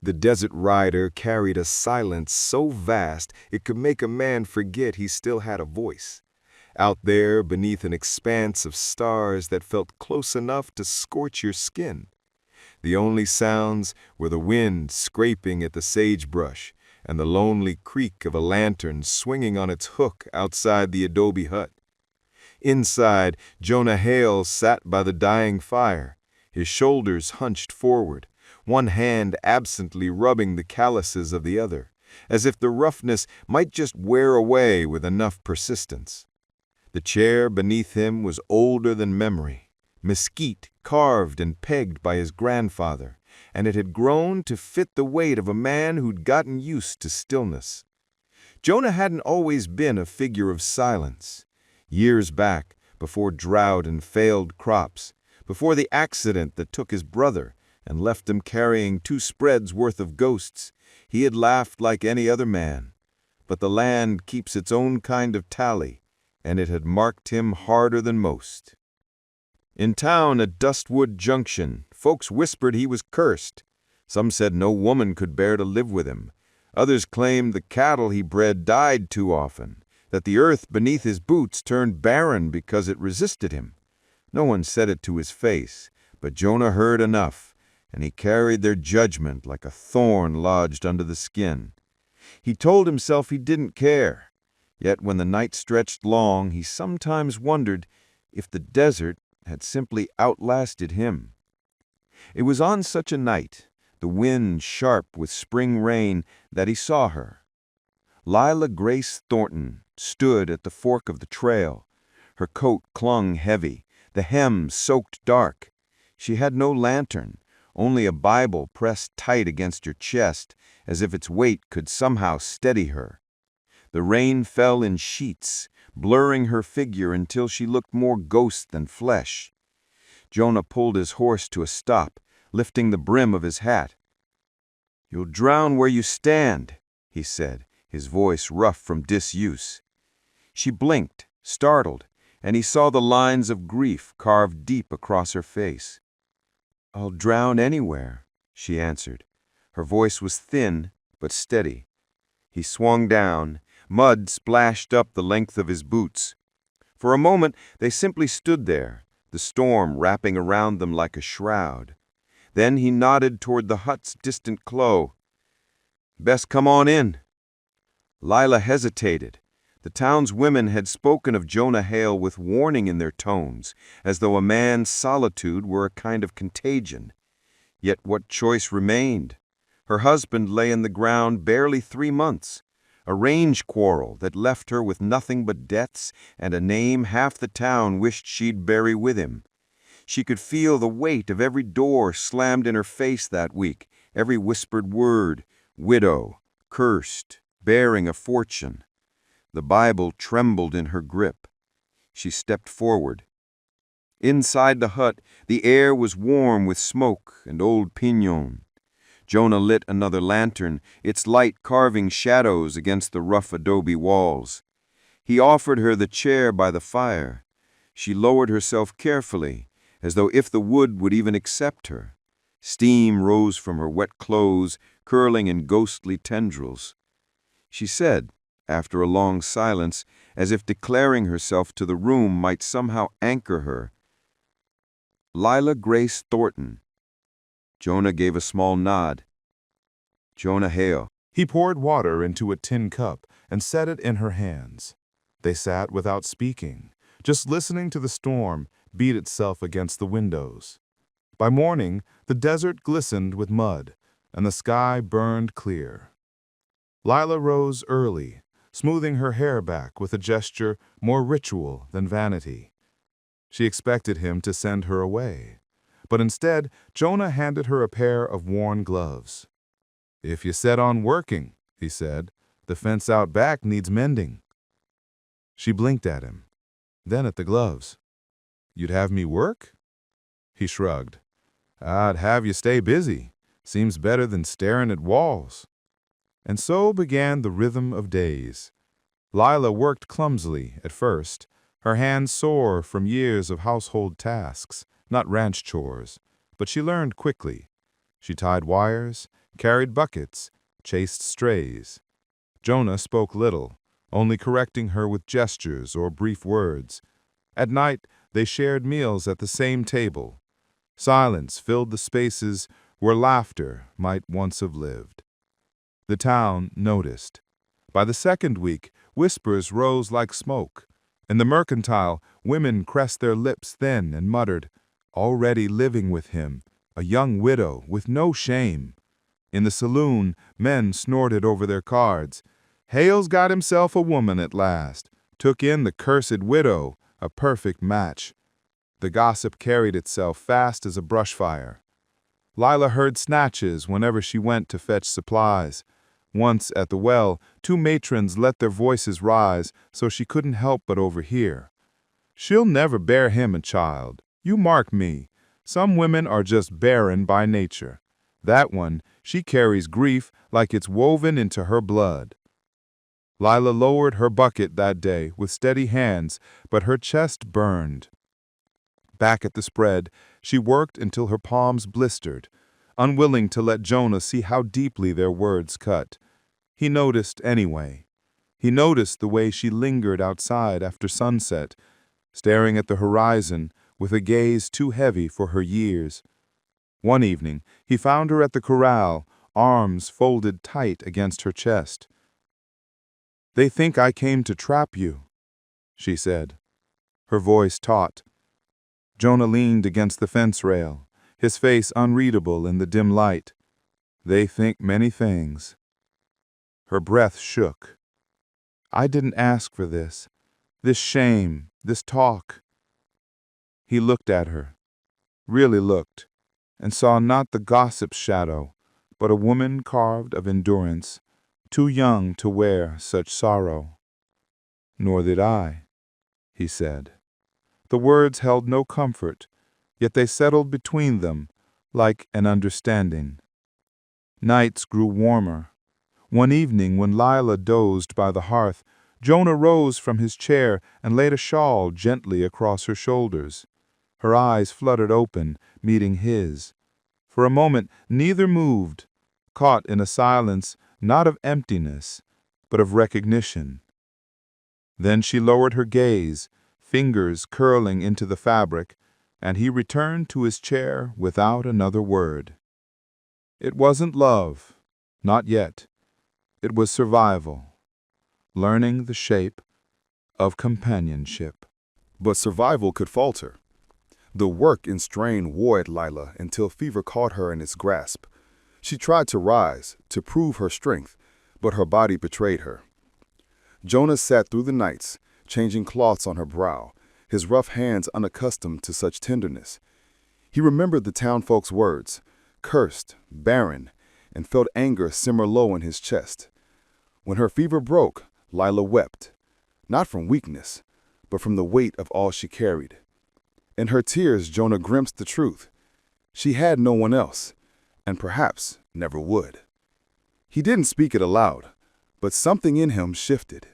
The desert rider carried a silence so vast it could make a man forget he still had a voice. Out there, beneath an expanse of stars that felt close enough to scorch your skin, the only sounds were the wind scraping at the sagebrush and the lonely creak of a lantern swinging on its hook outside the adobe hut. Inside, Jonah Hale sat by the dying fire, his shoulders hunched forward, one hand absently rubbing the calluses of the other, as if the roughness might just wear away with enough persistence. The chair beneath him was older than memory, mesquite carved and pegged by his grandfather, and it had grown to fit the weight of a man who'd gotten used to stillness. Jonah hadn't always been a figure of silence. Years back, before drought and failed crops, before the accident that took his brother and left him carrying 2 spreads worth of ghosts, he had laughed like any other man. But the land keeps its own kind of tally, and it had marked him harder than most. In town at Dustwood Junction, folks whispered he was cursed. Some said no woman could bear to live with him. Others claimed the cattle he bred died too often, that the earth beneath his boots turned barren because it resisted him. No one said it to his face, but Jonah heard enough, and he carried their judgment like a thorn lodged under the skin. He told himself he didn't care, yet when the night stretched long, he sometimes wondered if the desert had simply outlasted him. It was on such a night, the wind sharp with spring rain, that he saw her. Lila Grace Thornton stood at the fork of the trail. Her coat clung heavy, the hem soaked dark. She had no lantern, only a Bible pressed tight against her chest, as if its weight could somehow steady her. The rain fell in sheets, blurring her figure until she looked more ghost than flesh. Jonah pulled his horse to a stop, lifting the brim of his hat. "You'll drown where you stand," he said, his voice rough from disuse. She blinked, startled, and he saw the lines of grief carved deep across her face. "I'll drown anywhere," she answered. Her voice was thin, but steady. He swung down. Mud splashed up the length of his boots. For a moment, they simply stood there, the storm wrapping around them like a shroud. Then he nodded toward the hut's distant glow. "Best come on in." Lila hesitated. The town's women had spoken of Jonah Hale with warning in their tones, as though a man's solitude were a kind of contagion. Yet what choice remained? Her husband lay in the ground barely 3 months. A range quarrel that left her with nothing but debts and a name half the town wished she'd bury with him. She could feel the weight of every door slammed in her face that week, every whispered word, widow, cursed, bearing a fortune. The Bible trembled in her grip. She stepped forward. Inside the hut, the air was warm with smoke and old pinon. Jonah lit another lantern, its light carving shadows against the rough adobe walls. He offered her the chair by the fire. She lowered herself carefully, as though if the wood would even accept her. Steam rose from her wet clothes, curling in ghostly tendrils. She said, after a long silence, as if declaring herself to the room might somehow anchor her, "Lila Grace Thornton." Jonah gave a small nod. "Jonah Hale." He poured water into a tin cup and set it in her hands. They sat without speaking, just listening to the storm beat itself against the windows. By morning, the desert glistened with mud, and the sky burned clear. Lila rose early, smoothing her hair back with a gesture more ritual than vanity. She expected him to send her away, but instead, Jonah handed her a pair of worn gloves. "If you set on working," he said, "the fence out back needs mending." She blinked at him, then at the gloves. "You'd have me work?" He shrugged. "I'd have you stay busy. Seems better than staring at walls." And so began the rhythm of days. Lila worked clumsily at first, her hands sore from years of household tasks, not ranch chores, but she learned quickly. She tied wires, carried buckets, chased strays. Jonah spoke little, only correcting her with gestures or brief words. At night, they shared meals at the same table. Silence filled the spaces where laughter might once have lived. The town noticed. By the second week, whispers rose like smoke. In the mercantile, women pressed their lips thin and muttered, "Already living with him, a young widow with no shame." In the saloon, men snorted over their cards. "Hale's got himself a woman at last. Took in the cursed widow, a perfect match." The gossip carried itself fast as a brush fire. Lila heard snatches whenever she went to fetch supplies. Once at the well, two matrons let their voices rise so she couldn't help but overhear. "She'll never bear him a child. You mark me. Some women are just barren by nature. That one, she carries grief like it's woven into her blood." Lila lowered her bucket that day with steady hands, but her chest burned. Back at the spread, she worked until her palms blistered, unwilling to let Jonah see how deeply their words cut. He noticed anyway. He noticed the way she lingered outside after sunset, staring at the horizon with a gaze too heavy for her years. One evening, he found her at the corral, arms folded tight against her chest. "They think I came to trap you," she said, her voice taut. Jonah leaned against the fence rail, his face unreadable in the dim light. "They think many things." Her breath shook. "I didn't ask for this shame, this talk." He looked at her, really looked, and saw not the gossip's shadow, but a woman carved of endurance, too young to wear such sorrow. "Nor did I," he said. The words held no comfort, yet they settled between them like an understanding. Nights grew warmer. One evening when Lila dozed by the hearth, Jonah rose from his chair and laid a shawl gently across her shoulders. Her eyes fluttered open, meeting his. For a moment neither moved, caught in a silence not of emptiness, but of recognition. Then she lowered her gaze, fingers curling into the fabric, and he returned to his chair without another word. It wasn't love, not yet. It was survival, learning the shape of companionship. But survival could falter. The work and strain wore at Lila until fever caught her in its grasp. She tried to rise, to prove her strength, but her body betrayed her. Jonah sat through the nights, changing cloths on her brow, his rough hands unaccustomed to such tenderness. He remembered the townfolk's words, cursed, barren, and felt anger simmer low in his chest. When her fever broke, Lila wept, not from weakness, but from the weight of all she carried. In her tears, Jonah glimpsed the truth. She had no one else, and perhaps never would. He didn't speak it aloud, but something in him shifted.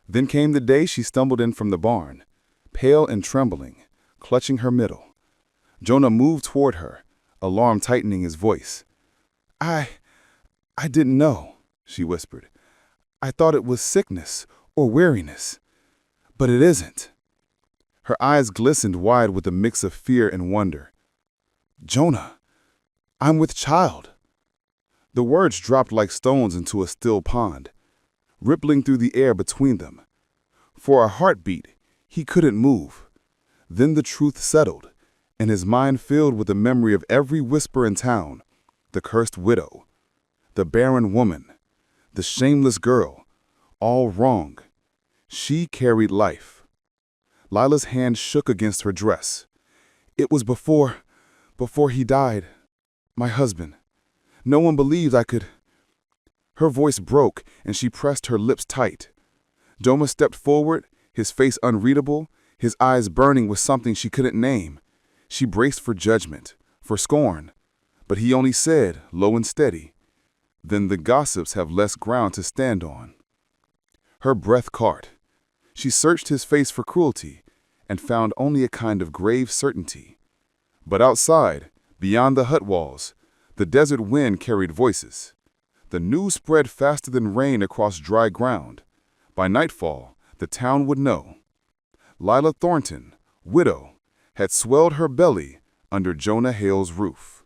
Then came the day she stumbled in from the barn, pale and trembling, clutching her middle. Jonah moved toward her, alarm tightening his voice. I didn't know," she whispered. "I thought it was sickness or weariness. But it isn't." Her eyes glistened wide with a mix of fear and wonder. "Jonah, I'm with child." The words dropped like stones into a still pond, rippling through the air between them. For a heartbeat, he couldn't move. Then the truth settled, and his mind filled with the memory of every whisper in town, the cursed widow, the barren woman, the shameless girl, all wrong. She carried life. Lila's hand shook against her dress. "It was before he died, my husband. No one believed I could." Her voice broke, and she pressed her lips tight. Jonah stepped forward, his face unreadable, his eyes burning with something she couldn't name. She braced for judgment, for scorn, but he only said, low and steady, "Then the gossips have less ground to stand on." Her breath caught. She searched his face for cruelty and found only a kind of grave certainty. But outside, beyond the hut walls, The desert wind carried voices. The news spread faster than rain across dry ground. By nightfall, the town would know. Lila Thornton, widow, had swelled her belly under Jonah Hale's roof.